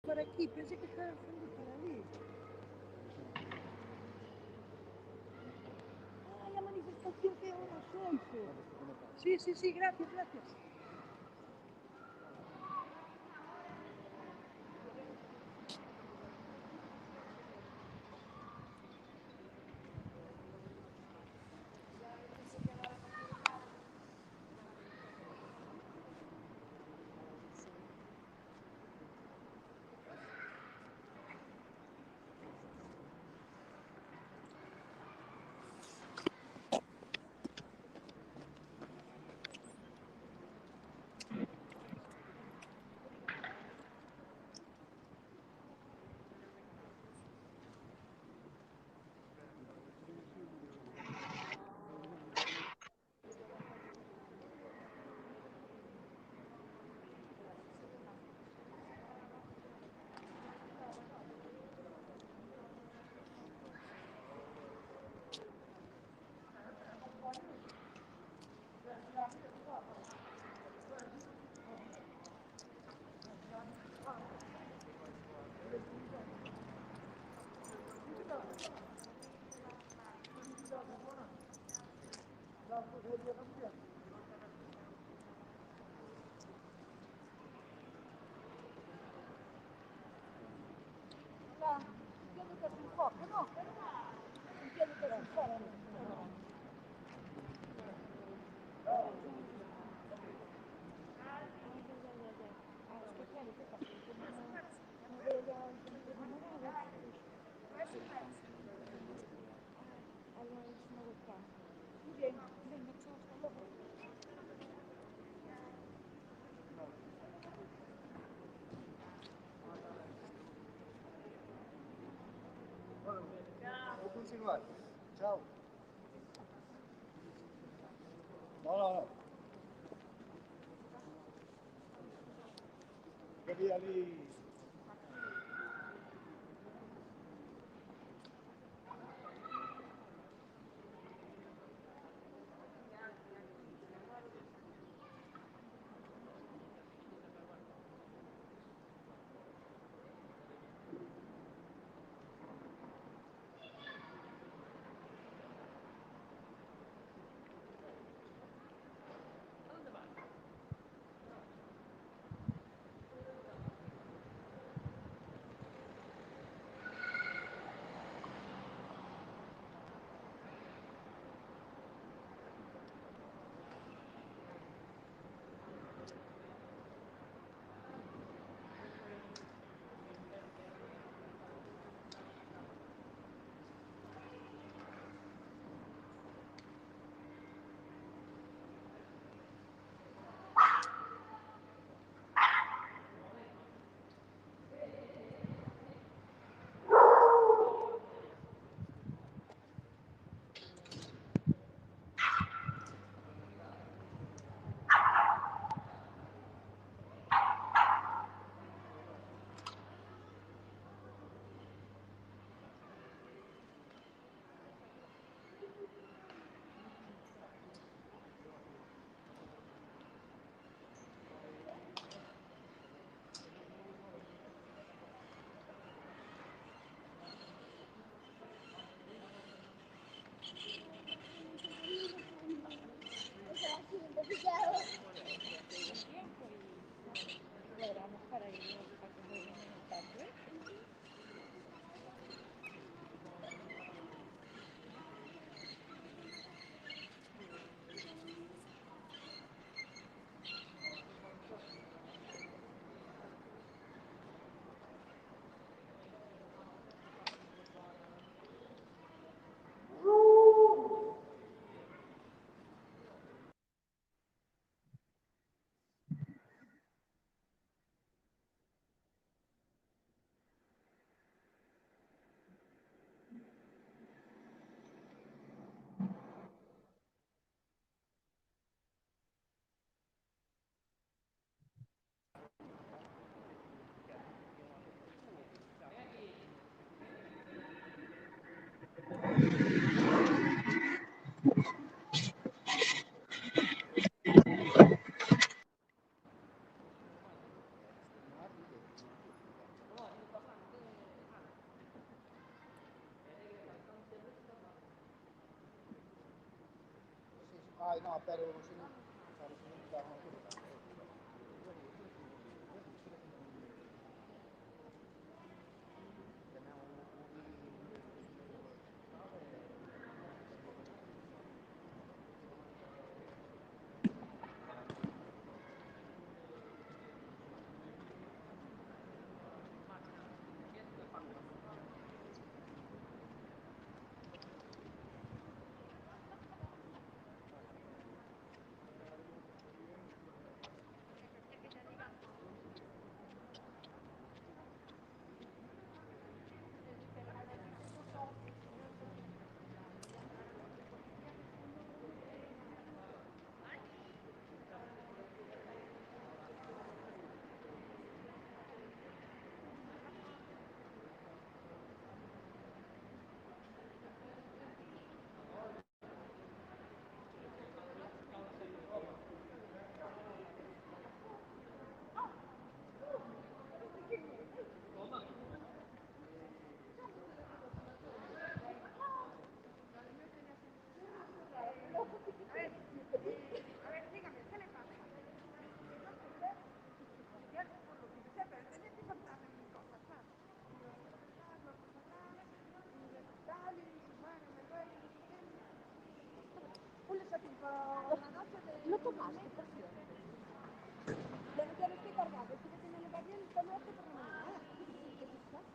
Para aqui, pensei que estaba haciendo para ali. Ay, la manifestación que ahora soy. Sí, sí, sí, gracias, gracias. Hola, entiendo que es un foco, ¿no? Entiendo que es un foco. Muy bien, venga, chao, hasta luego. Può continuare. Ciao. No, no, no. Vedi lì. no, pero Lo tomaste, por cierto. Ya lo estoy cargando. Si le tiene el bien, tomaste por la mañana. ¿Qué pasa?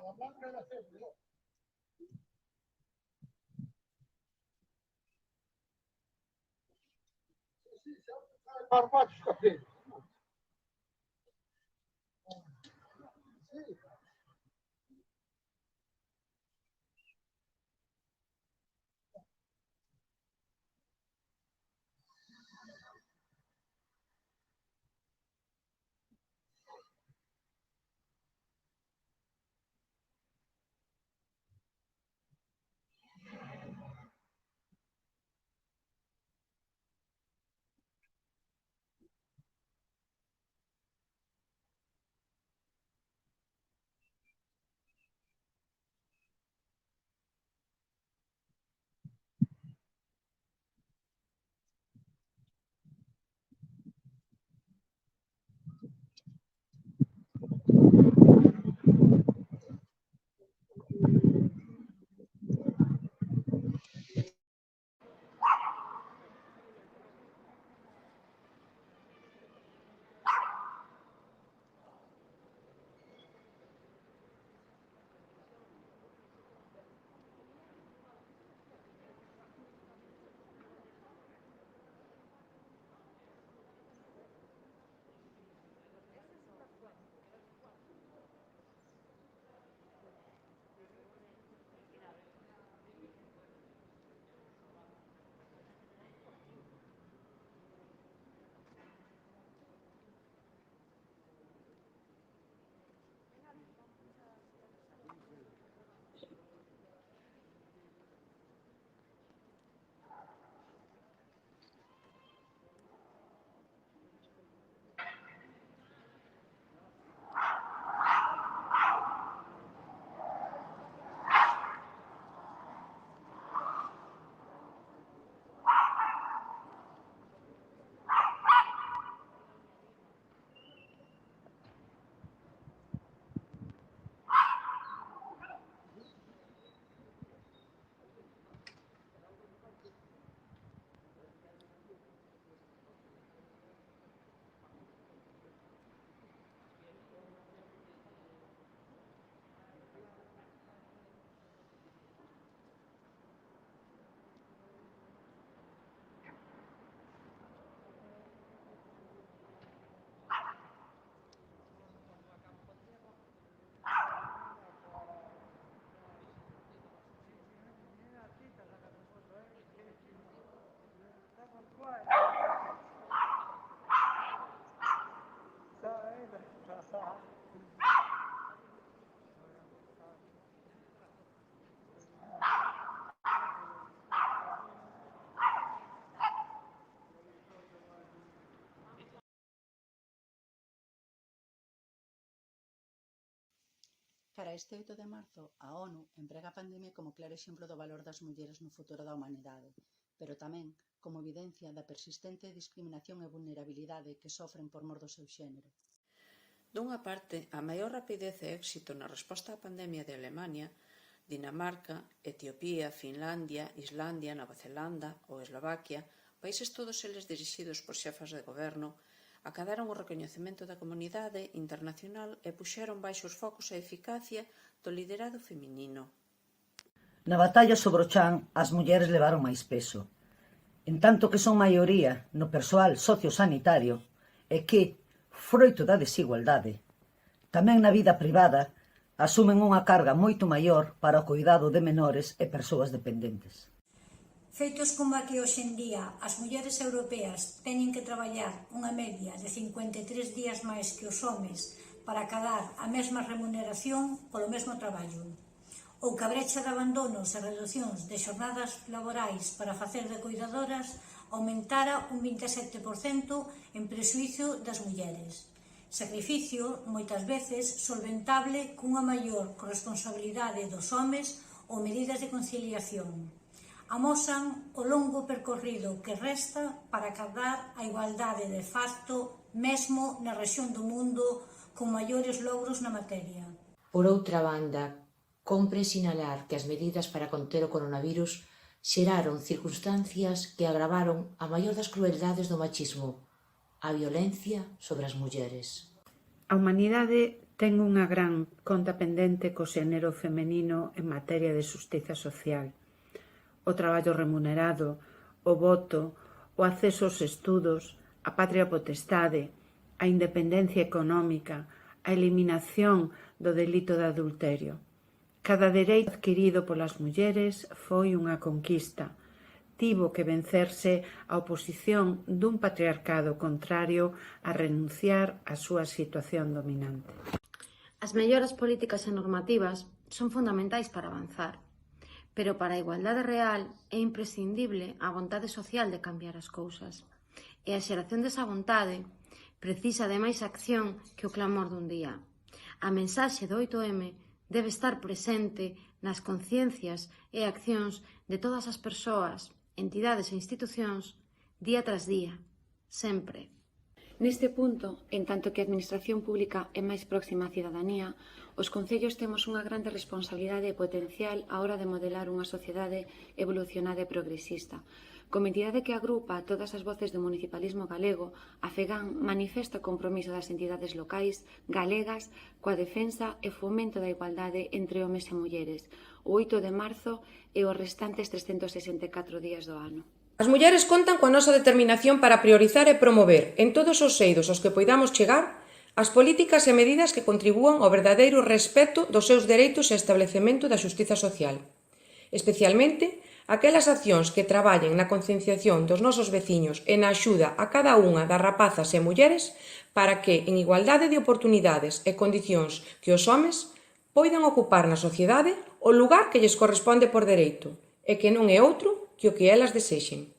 la blanca è la semplice. Sì, siamo barbacci capelli. Sì. Cara a este 8 de marzo, a ONU emprega a pandemia como claro exemplo do valor das mulleres no futuro da humanidade, pero tamén como evidencia da persistente discriminación e vulnerabilidade que sofren por mor do seu xénero. Dunha parte, a maior rapidez e éxito na resposta á pandemia de Alemania, Dinamarca, Etiopía, Finlandia, Islandia, Nova Zelanda ou Eslovaquia, países todos eles dirixidos por xefas de goberno, acadaron o recoñecemento da comunidade internacional e puxeron baixo os focos a eficacia do liderado feminino. Na batalla sobre o chan, as mulleres levaron máis peso, en tanto que son maioría no persoal sociosanitario e que, froito da desigualdade, tamén na vida privada, asumen unha carga moito maior para o cuidado de menores e persoas dependentes. Feitos como a que hoxendía as mulleres europeas teñen que traballar unha media de 53 días máis que os homes para acadar a mesma remuneración polo mesmo traballo, ou que a brecha de abandonos e reducións de xornadas laborais para facer de cuidadoras aumentara un 27% en prexuízo das mulleres. Sacrificio, moitas veces, solventable cunha maior corresponsabilidade dos homes ou medidas de conciliación. Amosan o longo percorrido que resta para acadar a igualdade de facto mesmo na rexión do mundo con maiores logros na materia. Por outra banda, cómpre sinalar que as medidas para conter o coronavirus xeraron circunstancias que agravaron a maior das crueldades do machismo, a violencia sobre as mulleres. A humanidade ten unha gran conta pendente co xénero feminino en materia de xustiza social. O traballo remunerado, o voto, o acceso aos estudos, a patria potestade, a independencia económica, a eliminación do delito de adulterio. Cada dereito adquirido polas mulleres foi unha conquista. Tivo que vencerse a oposición dun patriarcado contrario a renunciar á súa situación dominante. As melloras políticas e normativas son fundamentais para avanzar, pero para a igualdade real é imprescindible a vontade social de cambiar as cousas. E a xeración desa vontade precisa de máis acción que o clamor dun día. A mensaxe do 8M debe estar presente nas conciencias e accións de todas as persoas, entidades e institucións, día tras día, sempre. Neste punto, en tanto que a administración pública é máis próxima á cidadanía, os concellos temos unha grande responsabilidade potencial á hora de modelar unha sociedade evolucionada e progresista. Como entidade que agrupa todas as voces do municipalismo galego, a FEGAN manifesta o compromiso das entidades locais galegas coa defensa e fomento da igualdade entre homes e mulleres, o 8 de marzo e os restantes 364 días do ano. As mulleres contan coa nosa determinación para priorizar e promover en todos os eidos aos que poidamos chegar as políticas e medidas que contribúan ao verdadeiro respeto dos seus dereitos e establecemento da xustiza social. Especialmente, aquelas accións que traballen na concienciación dos nosos veciños e na axuda a cada unha das rapazas e mulleres para que, en igualdade de oportunidades e condicións que os homes, poidan ocupar na sociedade o lugar que lles corresponde por dereito e que non é outro que o que elas desexen.